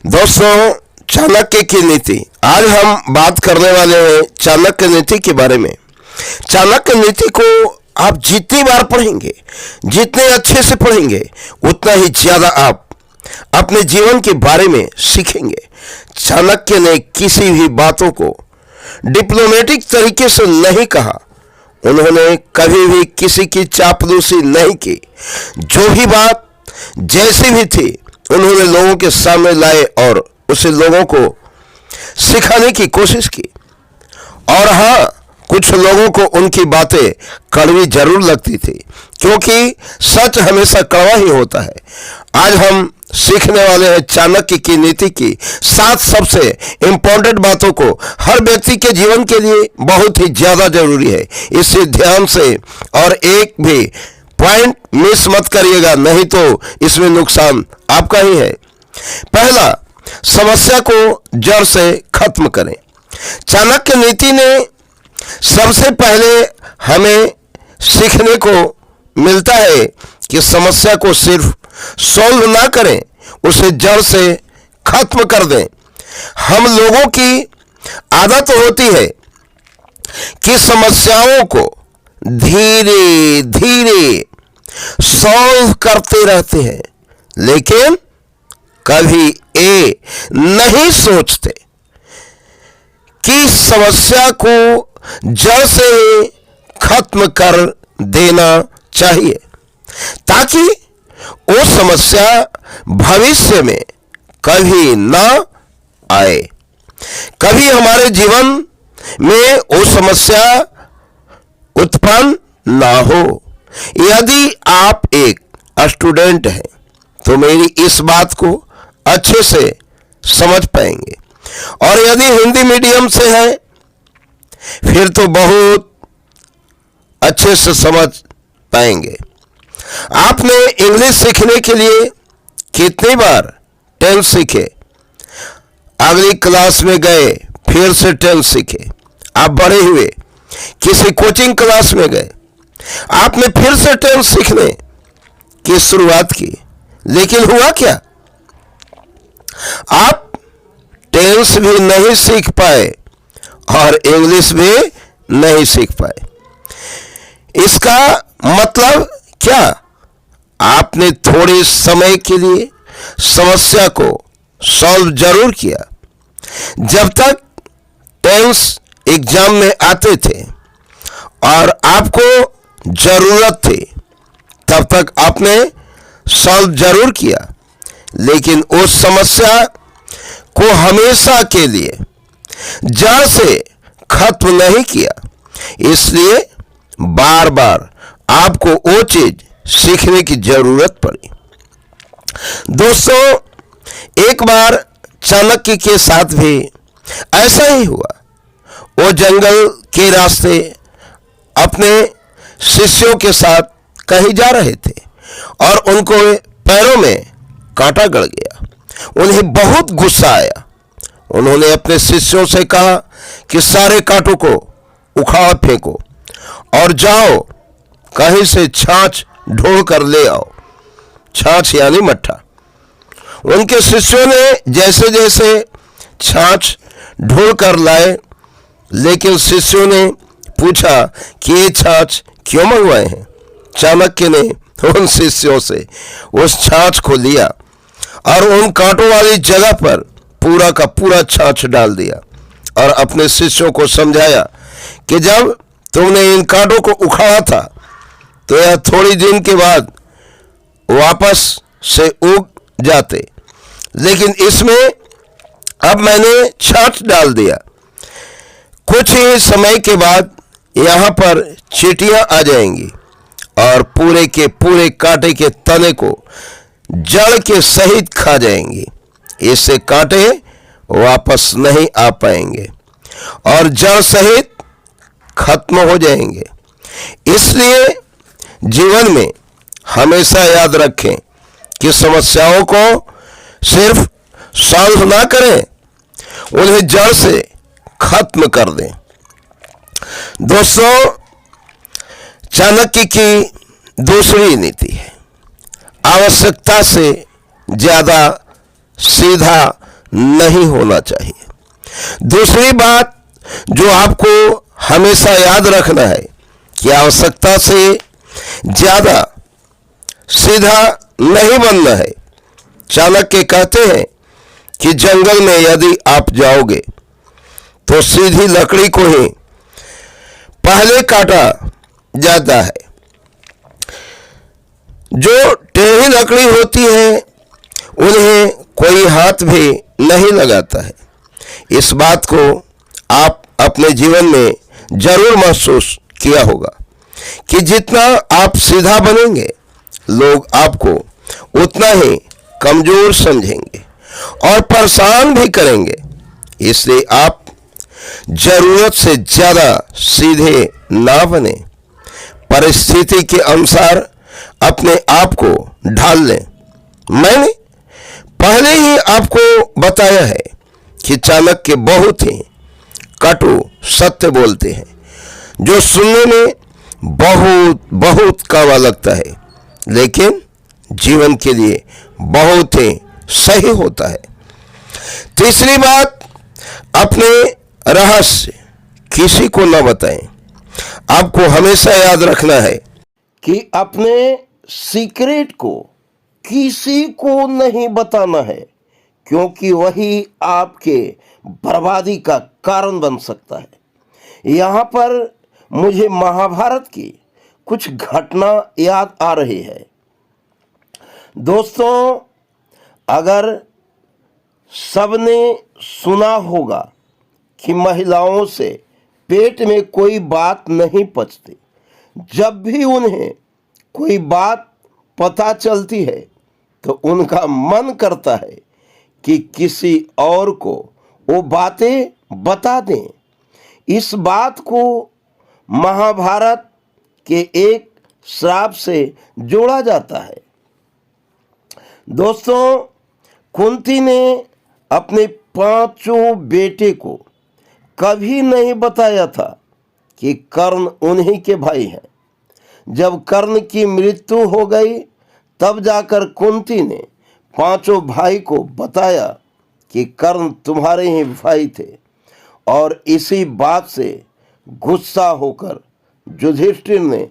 दोस्तों, चाणक्य की नीति। आज हम बात करने वाले हैं चाणक्य नीति के बारे में। चाणक्य नीति को आप जितनी बार पढ़ेंगे, जितने अच्छे से पढ़ेंगे, उतना ही ज्यादा आप अपने जीवन के बारे में सीखेंगे। चाणक्य ने किसी भी बातों को डिप्लोमेटिक तरीके से नहीं कहा। उन्होंने कभी भी किसी की चापलूसी नहीं की। जो भी बात जैसी भी थी, उन्होंने लोगों के सामने लाए और उसे लोगों को सिखाने की कोशिश की। और हाँ, कुछ लोगों को उनकी बातें कड़वी जरूर लगती थी, क्योंकि सच हमेशा कड़वा ही होता है। आज हम सीखने वाले हैं चाणक्य की नीति की 7 सबसे इंपॉर्टेंट बातों को हर व्यक्ति के जीवन के लिए बहुत ही ज्यादा जरूरी है। इसे ध्यान से और एक भी पॉइंट मिस मत करिएगा, नहीं तो इसमें नुकसान आपका ही है। पहला, समस्या को जड़ से खत्म करें। चाणक्य नीति ने सबसे पहले हमें सीखने को मिलता है कि समस्या को सिर्फ सॉल्व ना करें, उसे जड़ से खत्म कर दें। हम लोगों की आदत होती है कि समस्याओं को धीरे धीरे सॉल्व करते रहते हैं, लेकिन कभी ये नहीं सोचते कि समस्या को जड़ से खत्म कर देना चाहिए, ताकि वो समस्या भविष्य में कभी ना आए, कभी हमारे जीवन में वो समस्या उत्पन्न ना हो। यदि आप एक स्टूडेंट हैं तो मेरी इस बात को अच्छे से समझ पाएंगे, और यदि हिंदी मीडियम से हैं फिर तो बहुत अच्छे से समझ पाएंगे। आपने इंग्लिश सीखने के लिए कितनी बार टेंस सीखे, अगली क्लास में गए, फिर से टेंस सीखे। आप बड़े हुए, किसी कोचिंग क्लास में गए, आपने फिर से टेंस सीखने की शुरुआत की, लेकिन हुआ क्या? आप टेंस भी नहीं सीख पाए और इंग्लिश भी नहीं सीख पाए। इसका मतलब क्या? आपने थोड़े समय के लिए समस्या को सॉल्व जरूर किया। जब तक टेंस एग्जाम में आते थे और आपको जरूरत थी, तब तक आपने सॉल्व जरूर किया, लेकिन उस समस्या को हमेशा के लिए जड़ से खत्म नहीं किया। इसलिए बार बार आपको वो चीज सीखने की जरूरत पड़ी। दोस्तों, एक बार चाणक्य के साथ भी ऐसा ही हुआ। वो जंगल के रास्ते अपने शिष्यों के साथ कहीं जा रहे थे और उनको पैरों में कांटा गड़ गया। उन्हें बहुत गुस्सा आया। उन्होंने अपने शिष्यों से कहा कि सारे कांटों को उखाड़ फेंको और जाओ कहीं से छाछ ढूंढ कर ले आओ। छाछ यानी मट्ठा। उनके शिष्यों ने जैसे जैसे छाछ ढूंढ कर लाए, लेकिन शिष्यों ने पूछा कि ये छाछ क्यों मंगवाए हैं। चाणक्य ने उन शिष्यों से उस छाछ को लिया और उन कांटों वाली जगह पर पूरा का पूरा छाछ डाल दिया और अपने शिष्यों को समझाया कि जब तुमने इन कांटों को उखाड़ा था तो यह थोड़ी दिन के बाद वापस से उग जाते, लेकिन इसमें अब मैंने छाछ डाल दिया। कुछ ही समय के बाद यहाँ पर चींटियां आ जाएंगी और पूरे के पूरे कांटे के तने को जड़ के सहित खा जाएंगी। इससे कांटे वापस नहीं आ पाएंगे और जड़ सहित खत्म हो जाएंगे। इसलिए जीवन में हमेशा याद रखें कि समस्याओं को सिर्फ सॉल्व ना करें, उन्हें जड़ से खत्म कर दें। दोस्तों, चाणक्य की दूसरी नीति है आवश्यकता से ज्यादा सीधा नहीं होना चाहिए। दूसरी बात जो आपको हमेशा याद रखना है कि आवश्यकता से ज़्यादा सीधा नहीं बनना है। चाणक्य कहते हैं कि जंगल में यदि आप जाओगे तो सीधी लकड़ी को ही पहले काटा जाता है। जो टेढ़ी लकड़ी होती है उन्हें कोई हाथ भी नहीं लगाता है। इस बात को आप अपने जीवन में जरूर महसूस किया होगा कि जितना आप सीधा बनेंगे लोग आपको उतना ही कमजोर समझेंगे और परेशान भी करेंगे। इसलिए आप जरूरत से ज़्यादा सीधे ना बने। परिस्थिति के अनुसार अपने आप को ढाल लें। मैंने पहले ही आपको बताया है कि चाणक्य बहुत ही कटु सत्य बोलते हैं जो सुनने में बहुत बहुत कड़वा लगता है, लेकिन जीवन के लिए बहुत ही सही होता है। तीसरी बात, अपने रहस्य किसी को न बताएं। आपको हमेशा याद रखना है कि अपने सीक्रेट को किसी को नहीं बताना है, क्योंकि वही आपके बर्बादी का कारण बन सकता है। यहाँ पर मुझे महाभारत की कुछ घटना याद आ रही है। दोस्तों, अगर सबने सुना होगा कि महिलाओं से पेट में कोई बात नहीं पचती। जब भी उन्हें कोई बात पता चलती है तो उनका मन करता है कि किसी और को वो बातें बता दें। इस बात को महाभारत के एक श्राप से जोड़ा जाता है। दोस्तों, कुंती ने अपने पांचों बेटे को कभी नहीं बताया था कि कर्ण उन्हीं के भाई हैं। जब कर्ण की मृत्यु हो गई तब जाकर कुंती ने पांचों भाई को बताया कि कर्ण तुम्हारे ही भाई थे। और इसी बात से गुस्सा होकर युधिष्ठिर ने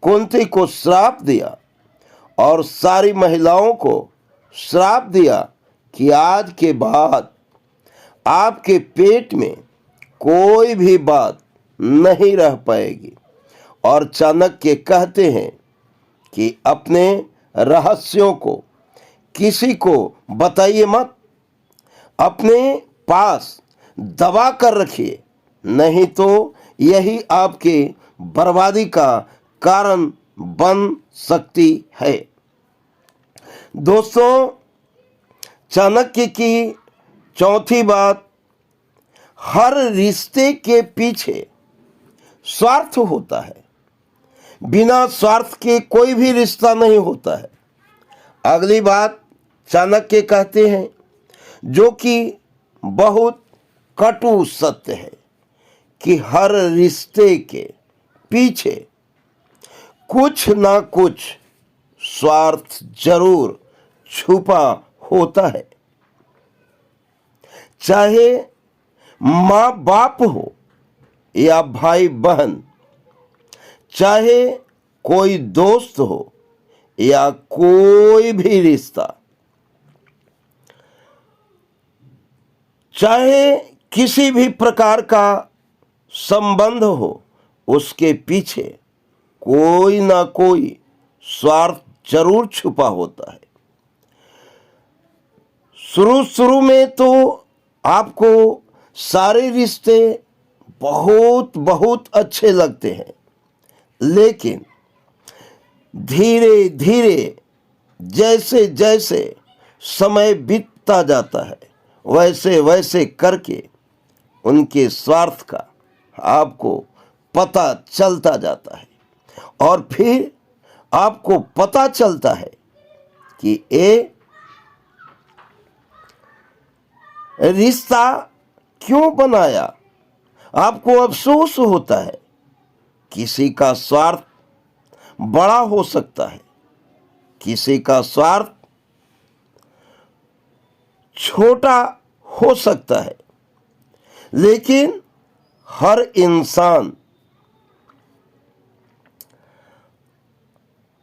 कुंती को श्राप दिया और सारी महिलाओं को श्राप दिया कि आज के बाद आपके पेट में कोई भी बात नहीं रह पाएगी। और चाणक्य कहते हैं कि अपने रहस्यों को किसी को बताइए मत, अपने पास दबा कर रखिए, नहीं तो यही आपके बर्बादी का कारण बन सकती है। दोस्तों, चाणक्य की चौथी बात, हर रिश्ते के पीछे स्वार्थ होता है। बिना स्वार्थ के कोई भी रिश्ता नहीं होता है। अगली बात चाणक्य कहते हैं जो कि बहुत कटु सत्य है कि हर रिश्ते के पीछे कुछ ना कुछ स्वार्थ जरूर छुपा होता है। चाहे माँ बाप हो या भाई बहन, चाहे कोई दोस्त हो या कोई भी रिश्ता, चाहे किसी भी प्रकार का संबंध हो, उसके पीछे कोई ना कोई स्वार्थ जरूर छुपा होता है। शुरू में तो आपको सारे रिश्ते बहुत बहुत अच्छे लगते हैं, लेकिन धीरे धीरे जैसे जैसे समय बीतता जाता है वैसे वैसे करके उनके स्वार्थ का आपको पता चलता जाता है। और फिर आपको पता चलता है कि ये रिश्ता क्यों बनाया। आपको अफसोस होता है। किसी का स्वार्थ बड़ा हो सकता है, किसी का स्वार्थ छोटा हो सकता है, लेकिन हर इंसान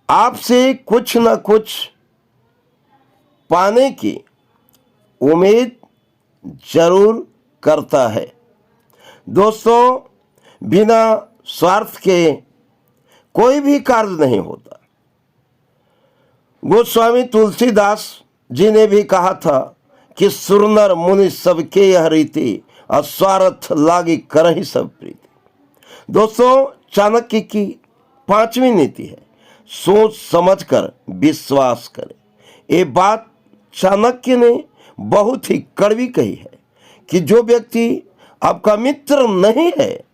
आपसे कुछ ना कुछ पाने की उम्मीद जरूर करता है। दोस्तों, बिना स्वार्थ के कोई भी कार्य नहीं होता। गोस्वामी तुलसीदास जी ने भी कहा था कि सुरनर मुनि सबके यह रीति, अस्वार्थ लागी करहि सब प्रीति। दोस्तों, चाणक्य की 5वीं नीति है, सोच समझकर विश्वास करें। ये बात चाणक्य ने बहुत ही कड़वी कही है कि जो व्यक्ति आपका मित्र नहीं है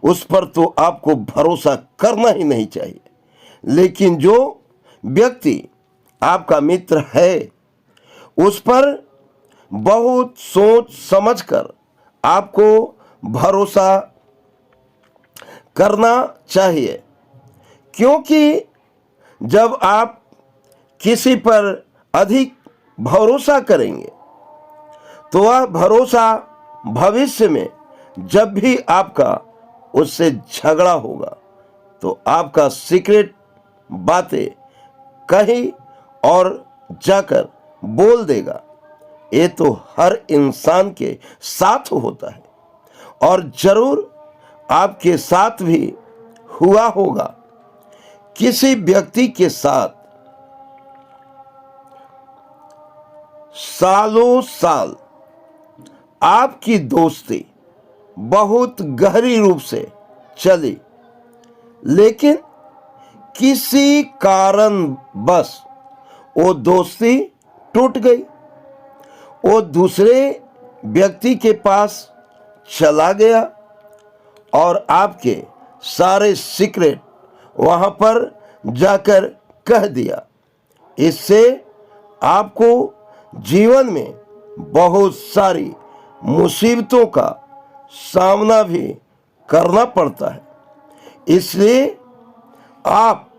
उस पर तो आपको भरोसा करना ही नहीं चाहिए, लेकिन जो व्यक्ति आपका मित्र है उस पर बहुत सोच समझकर आपको भरोसा करना चाहिए। क्योंकि जब आप किसी पर अधिक भरोसा करेंगे तो वह भरोसा भविष्य में जब भी आपका उससे झगड़ा होगा तो आपका सीक्रेट बातें कहीं और जाकर बोल देगा। ये तो हर इंसान के साथ होता है और जरूर आपके साथ भी हुआ होगा। किसी व्यक्ति के साथ सालों साल आपकी दोस्ती बहुत गहरी रूप से चली, लेकिन किसी कारण बस वो दोस्ती टूट गई। वो दूसरे व्यक्ति के पास चला गया और आपके सारे सीक्रेट वहां पर जाकर कह दिया। इससे आपको जीवन में बहुत सारी मुसीबतों का सामना भी करना पड़ता है। इसलिए आप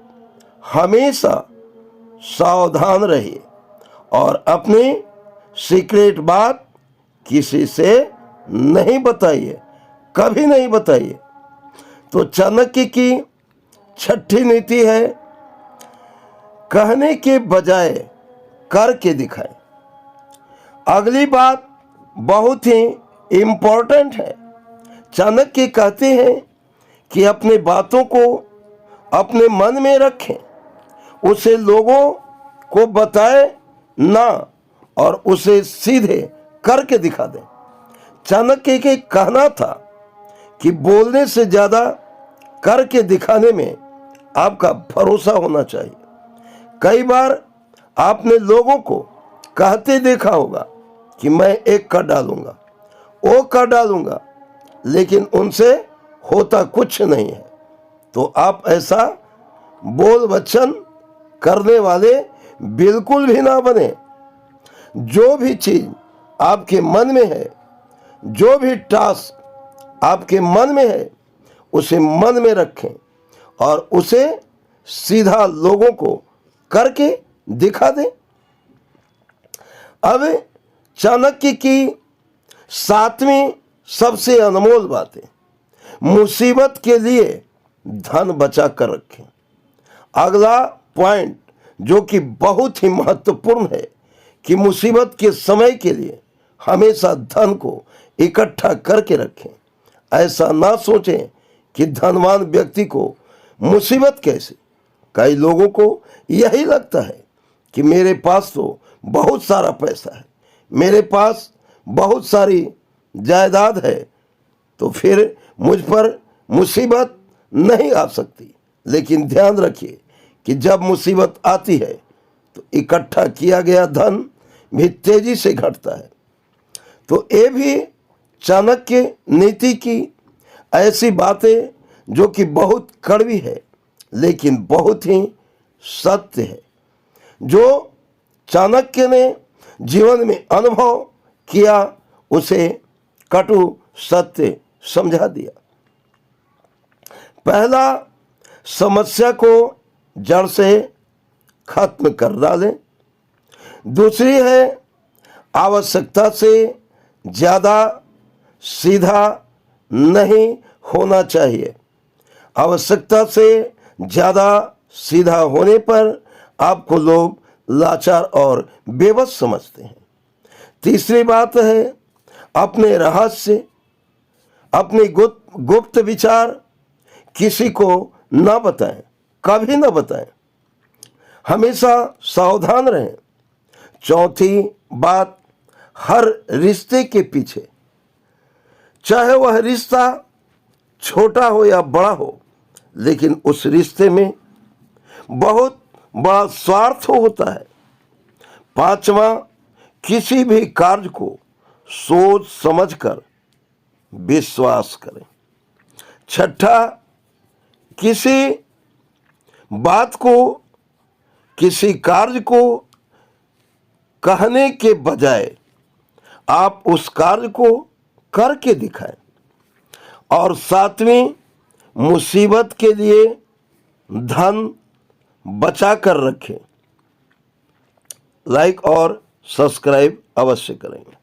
हमेशा सावधान रहिए और अपनी सीक्रेट बात किसी से नहीं बताइए, कभी नहीं बताइए। तो चाणक्य की 6ठी नीति है, कहने के बजाय करके दिखाएं। अगली बात बहुत ही इम्पोर्टेंट है। चाणक्य कहते हैं कि अपने बातों को अपने मन में रखें, उसे लोगों को बताएं ना और उसे सीधे करके दिखा दें। चाणक्य के कहना था कि बोलने से ज़्यादा करके दिखाने में आपका भरोसा होना चाहिए। कई बार आपने लोगों को कहते देखा होगा कि मैं एक कर डालूंगा, वो कर डालूंगा, लेकिन उनसे होता कुछ नहीं है। तो आप ऐसा बोल वचन करने वाले बिल्कुल भी ना बने। जो भी चीज आपके मन में है, जो भी टास्क आपके मन में है, उसे मन में रखें और उसे सीधा लोगों को करके दिखा दें। अब चाणक्य की 7वीं सबसे अनमोल बातें, मुसीबत के लिए धन बचा कर रखें। अगला पॉइंट जो कि बहुत ही महत्वपूर्ण है कि मुसीबत के समय के लिए हमेशा धन को इकट्ठा करके रखें। ऐसा ना सोचें कि धनवान व्यक्ति को मुसीबत कैसे। कई लोगों को यही लगता है कि मेरे पास तो बहुत सारा पैसा है, मेरे पास बहुत सारी जायदाद है, तो फिर मुझ पर मुसीबत नहीं आ सकती। लेकिन ध्यान रखिए कि जब मुसीबत आती है तो इकट्ठा किया गया धन भी तेजी से घटता है। तो ये भी चाणक्य नीति की ऐसी बातें जो कि बहुत कड़वी है लेकिन बहुत ही सत्य है, जो चाणक्य ने जीवन में अनुभव किया, उसे कटु सत्य समझा दिया। पहला, समस्या को जड़ से खत्म कर डालें। दूसरी है, आवश्यकता से ज़्यादा सीधा नहीं होना चाहिए। आवश्यकता से ज़्यादा सीधा होने पर आपको लोग लाचार और बेबस समझते हैं। तीसरी बात है, अपने रहस्य, अपने गुप्त विचार किसी को ना बताएं, कभी ना बताएं, हमेशा सावधान रहें। चौथी बात, हर रिश्ते के पीछे, चाहे वह रिश्ता छोटा हो या बड़ा हो, लेकिन उस रिश्ते में बहुत बड़ा स्वार्थ होता है। पांचवा, किसी भी कार्य को सोच समझकर विश्वास करें। छठा, किसी बात को, किसी कार्य को कहने के बजाय आप उस कार्य को करके दिखाएं। और सातवीं, मुसीबत के लिए धन बचा कर रखें। लाइक और सब्सक्राइब अवश्य करेंगे।